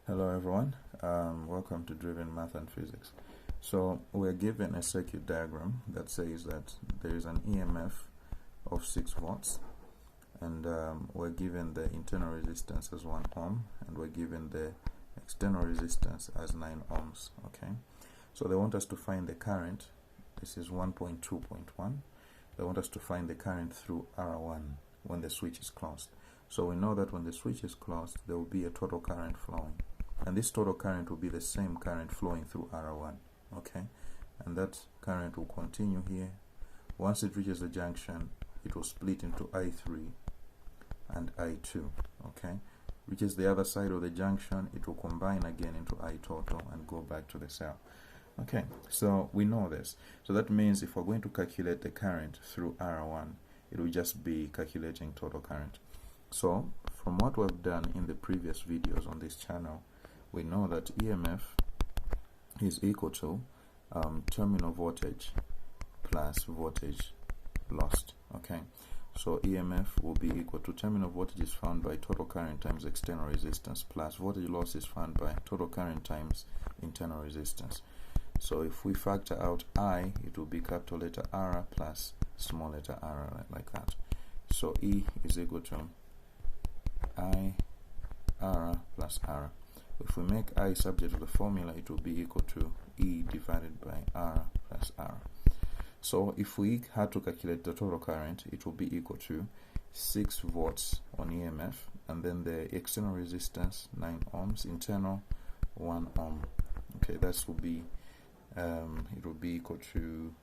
Hello everyone, welcome to Driven Math and Physics. So we're given a circuit diagram that says that there is an EMF of 6 volts and we're given the internal resistance as 1 ohm and we're given the external resistance as 9 ohms. Okay, so they want us to find the current. This is 1.2.1. They want us to find the current through R1 when the switch is closed. So we know that when the switch is closed there will be a total current flowing, and this total current will be the same current flowing through R1. Okay, and that current will continue here. Once it reaches the junction, it will split into I3 and I2. Okay, reaches the other side of the junction, it will combine again into I total and go back to the cell. Okay, so we know this. So that means if we're going to calculate the current through R1, it will just be calculating total current. So from what we've done in the previous videos on this channel, we know that EMF is equal to terminal voltage plus voltage lost. Okay, so EMF will be equal to terminal voltage is found by total current times external resistance plus voltage loss is found by total current times internal resistance. So if we factor out I, it will be capital letter R plus small letter r, like that. So E is equal to I R plus R. If we make I subject to the formula, it will be equal to E divided by R plus R. So if we had to calculate the total current, it will be equal to 6 volts on EMF, and then the external resistance 9 ohms, internal 1 ohm. Okay, that will be it will be equal to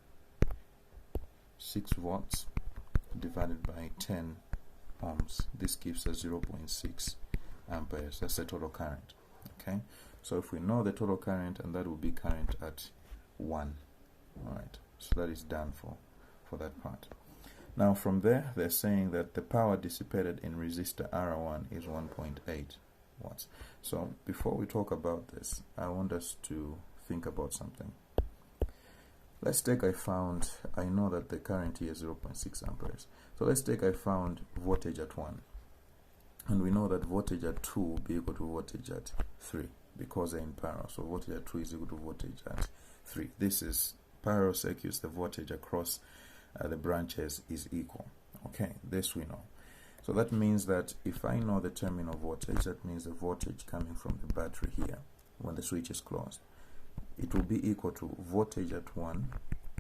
6 volts divided by 10 ohms. This gives us 0.6 amperes. That's the total current. Okay, so if we know the total current, and that will be current at 1. Alright, so that is done for that part. Now from there, they're saying that the power dissipated in resistor R1 is 1.8 watts. So before we talk about this, I want us to think about something. Let's take I know that the current here is 0.6 amperes. So let's take I found voltage at 1. And we know that voltage at 2 will be equal to voltage at 3 because they're in parallel. So voltage at 2 is equal to voltage at 3. This is parallel circuits, the voltage across the branches is equal. Okay, this we know. So that means that if I know the terminal voltage, that means the voltage coming from the battery here when the switch is closed, it will be equal to voltage at 1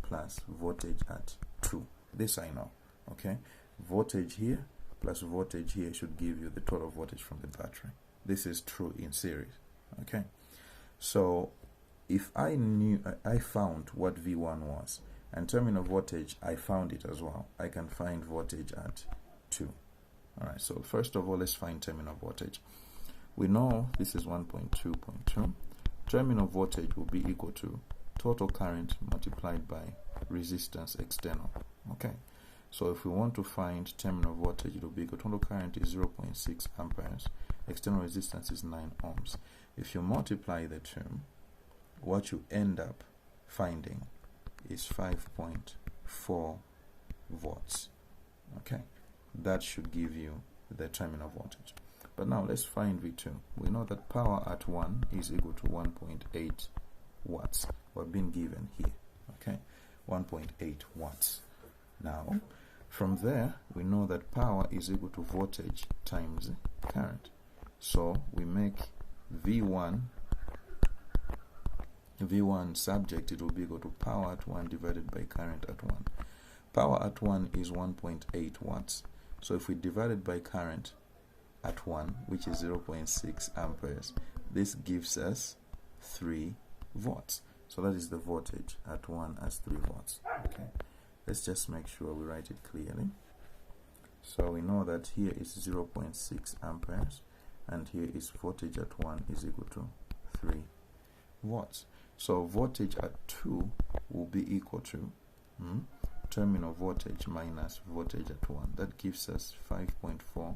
plus voltage at 2. This I know. Okay, voltage here plus voltage here should give you the total voltage from the battery. This is true in series. Okay, so if I found what V1 was, and terminal voltage I found it as well, I can find voltage at 2. Alright, so first of all, let's find terminal voltage. We know this is 1.2.2. Terminal voltage will be equal to total current multiplied by resistance external. Okay, so if we want to find terminal voltage, it will be equal to total current is 0.6 amperes, external resistance is 9 ohms. If you multiply the two, what you end up finding is 5.4 volts. Okay, that should give you the terminal voltage. But now let's find V2. We know that power at 1 is equal to 1.8 watts. We're being given here. Okay, 1.8 watts. Now, from there, we know that power is equal to voltage times current. So we make V1 subject, it will be equal to power at 1 divided by current at 1. Power at 1 is 1.8 watts. So if we divide it by current at 1, which is 0.6 amperes, this gives us 3 volts. So that is the voltage at 1 as 3 volts. Okay, let's just make sure we write it clearly. So we know that here is 0.6 amperes and here is voltage at 1 is equal to 3 watts. So voltage at 2 will be equal to terminal voltage minus voltage at 1. That gives us 5.4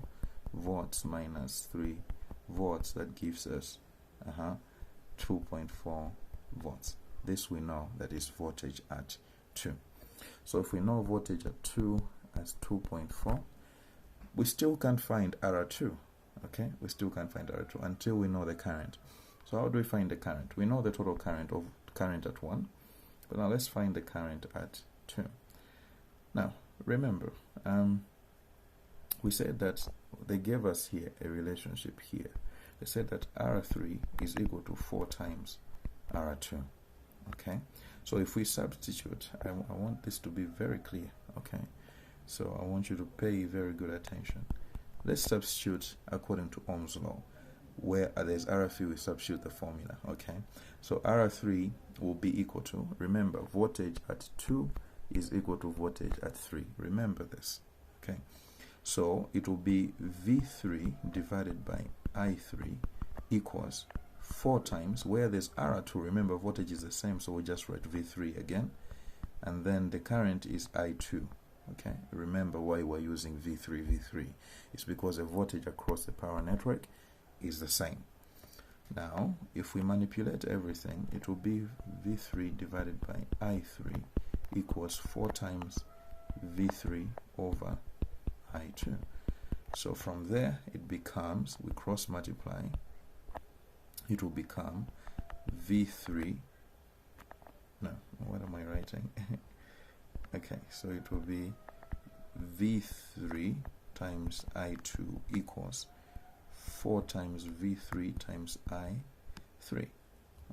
volts minus 3 volts. That gives us 2.4 volts. This we know that is voltage at 2. So if we know voltage at 2 as 2.4, we still can't find R2. Okay, we still can't find R2 until we know the current. So how do we find the current? We know the total current at 1, but now let's find the current at 2. Now remember, we said that they gave us here a relationship here. They said that R3 is equal to 4 times R2. Okay, so if we substitute, I want this to be very clear. Okay, so I want you to pay very good attention. Let's substitute according to Ohm's law. Where there's R3, we substitute the formula. Okay, so R3 will be equal to, remember, voltage at 2 is equal to voltage at 3. Remember this. Okay, so it will be V3 divided by I3 equals 4 times, where there's R2, remember voltage is the same, so we just write V3 again, and then the current is I2. Okay, remember why we're using V3. It's because the voltage across the power network is the same. Now if we manipulate everything, it will be V3 divided by I3 equals 4 times V3 over I2. So from there it becomes, we cross multiply, it will become V3, no, what am I writing? Okay, so it will be V3 times I2 equals 4 times V3 times I3.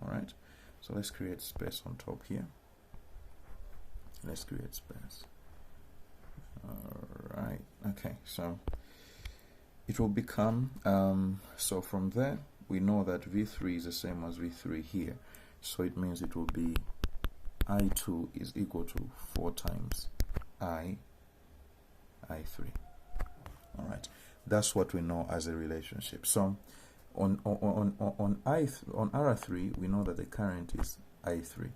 Alright, so let's create space on top here. Let's create space. Alright, okay, so it will become, so from there we know that V3 is the same as V3 here, so it means it will be I2 is equal to 4 times I3. Alright, that's what we know as a relationship. So on R3 we know that the current is I3.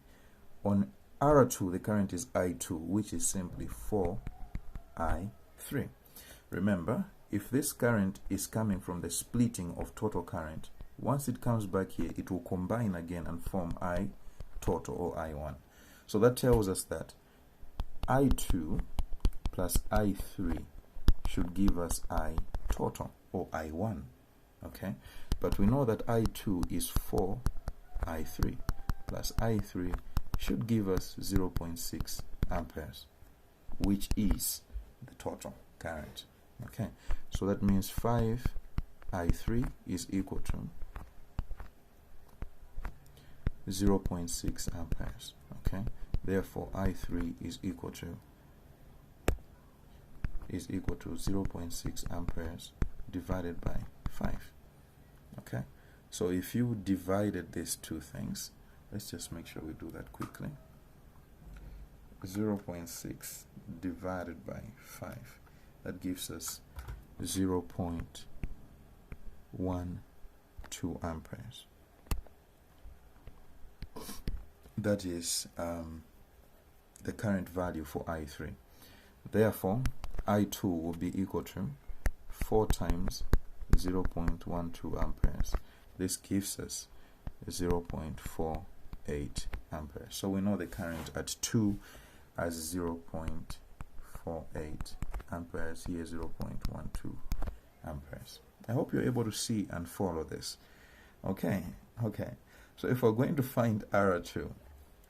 On R2 the current is I2, which is simply 4I3. Remember, if this current is coming from the splitting of total current, once it comes back here it will combine again and form I total or I1. So that tells us that I2 plus I3 should give us I total or I1. Okay, but we know that I2 is 4 I3 plus I3 should give us 0.6 amperes, which is the total current. Okay, so that means 5 I3 is equal to 0.6 amperes. Okay, therefore I3 is equal to 0.6 amperes divided by 5. Okay, so if you divided these two things, let's just make sure we do that quickly. 0.6 divided by 5, that gives us 0.12 amperes. That is the current value for I3. Therefore I2 will be equal to 4 times 0.12 amperes. This gives us 0.48 amperes. So we know the current at 2 as 0.48 amperes, here 0.12 amperes. I hope you're able to see and follow this. Okay, so if we're going to find R2,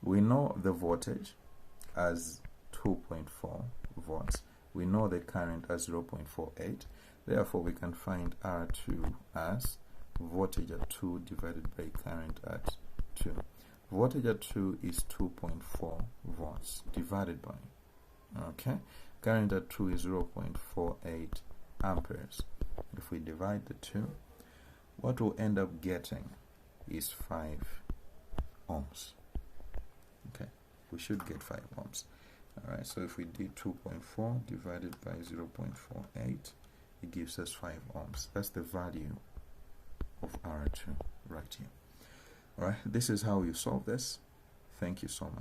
we know the voltage as 2.4 volts. We know the current as 0.48. Therefore, we can find R2 as voltage at 2 divided by current at 2. Voltage at 2 is 2.4 volts divided by, okay, current at 2 is 0.48 amperes. If we divide the two, what we'll end up getting is 5 ohms. Okay, we should get 5 ohms. Alright, so if we did 2.4 divided by 0.48, it gives us 5 ohms. That's the value of R2 right here. Alright, this is how you solve this. Thank you so much.